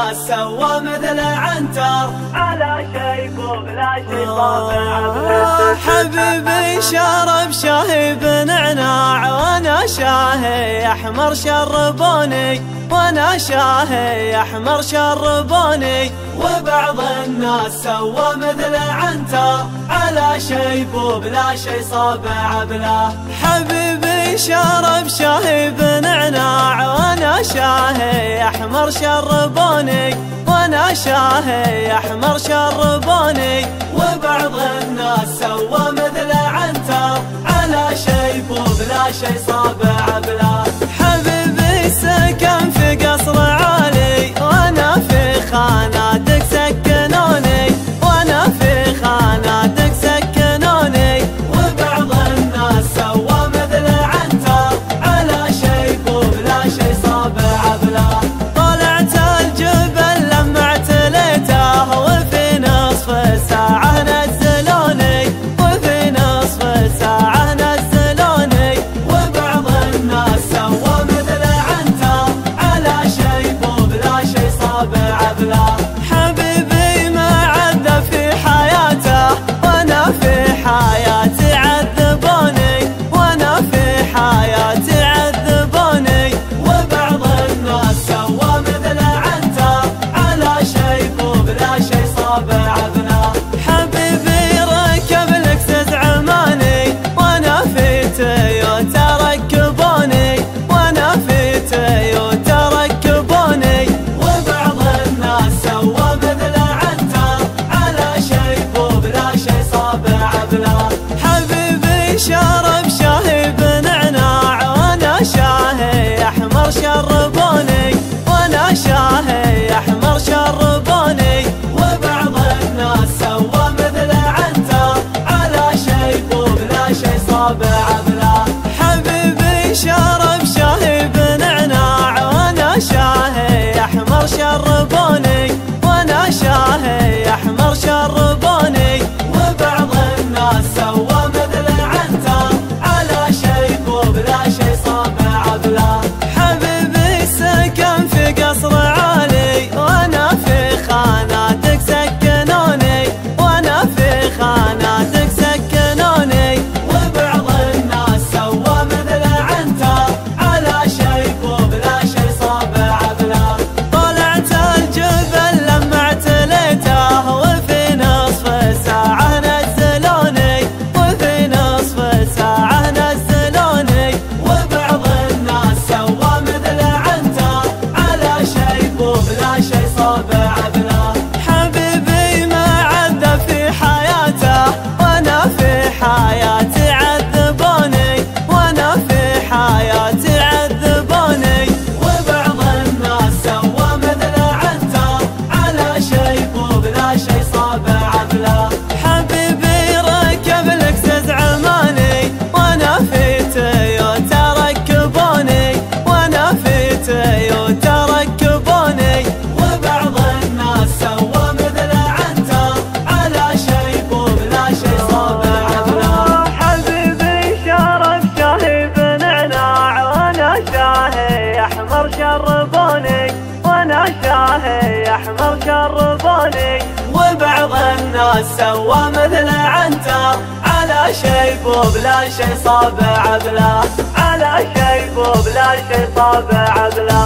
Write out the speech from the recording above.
الناس سوى مثل عنتر على شيب وبلا شي طابع بلا. حبيبي شرب شاهي بنعناع وانا شاهي احمر شربوني، وانا شاهي احمر شربوني. وبعض الناس سوى مثل عنتر على شيب وبلا شي صابع بلا. حبيبي شرب شاهي بنعناع وانا شاهي احمر شربوني، وانا شاهي احمر شربوني. وبعض الناس سوى مثل عنتر على شيب وبلا شي صابع بلا. حبيبي سكن في قصر عالي وانا في خاناتك سكنوني، وانا في خاناتك سكنوني. وبعض الناس سوى مثل عنتر على شيب وبلا شي صابع بلا. طلعت الجبل لما اعتليته وفي نصف ساعة نزلوني، وفي نصف ساعة نزلوني. وبعض الناس سوى مثل عنتر على شيب وبلا شي صابع بلا. حبيبي ما عذب في حياته وانا في حياتي عذبوني، وانا في حياتي عذبوني. وبعض الناس سوى مثل عنتر على شيب وبلا شي صابع بلا. حبيبي ركب لكسس عماني وانا في تويوتا ركبوني، وانا في تويوتا ركبوني. وبعض الناس سوى مثل عنتر على شيب وبلا شي صابع بلا. حبيبي شرب شاهي بنعناع وانا شاهي احمر شربوني، وانا شاهي احمر شربوني. وبعض الناس سوى مثل عنتر على شيب وبلا شي صابع بلا. حبيبي شرب شاهي بنعناع وانا شاهي احمر شربوني، وانا شاهي احمر شربوني. وبعض الناس سوى مثل عنتر على شيب وبلا شي صابع بلا. حبيبي سكن في قصر عالي وانا في خاناتك سكنوني، وانا في خاناتك سكنوني. وبعض الناس سوى مثل عنتر على شيب وبلا شي صابع بلا. طلعت الجبل لما اعتليته وفي نصف ساعة نزلوني، وفي نصف ساعة نزلوني. وبعض الناس سوى مثل عنتر على شيب وبلا شي صابع بلا. حبيبي ما عذب في حياته وانا في حياتي عذبوني، وانا في حياتي عذبوني. وبعض الناس سوى مثل عنتر على شيب وبلا شي صابع بلا. حبيبي ركب لكسس عماني وانا في تويوتا ركبوني، وانا في تويوتا ركبوني. وبعض الناس سوى مثل عنتر على شيب وبلا شي صابع بلا. حبيبي شرب شاهي بنعناع وانا شاهي احمر شربوني، وانا شاهي احمر شربوني. وبعض الناس سوى مثل عنتر على شيب وبلا شي صابع بلا، على شيب وبلا شي صابع بلا.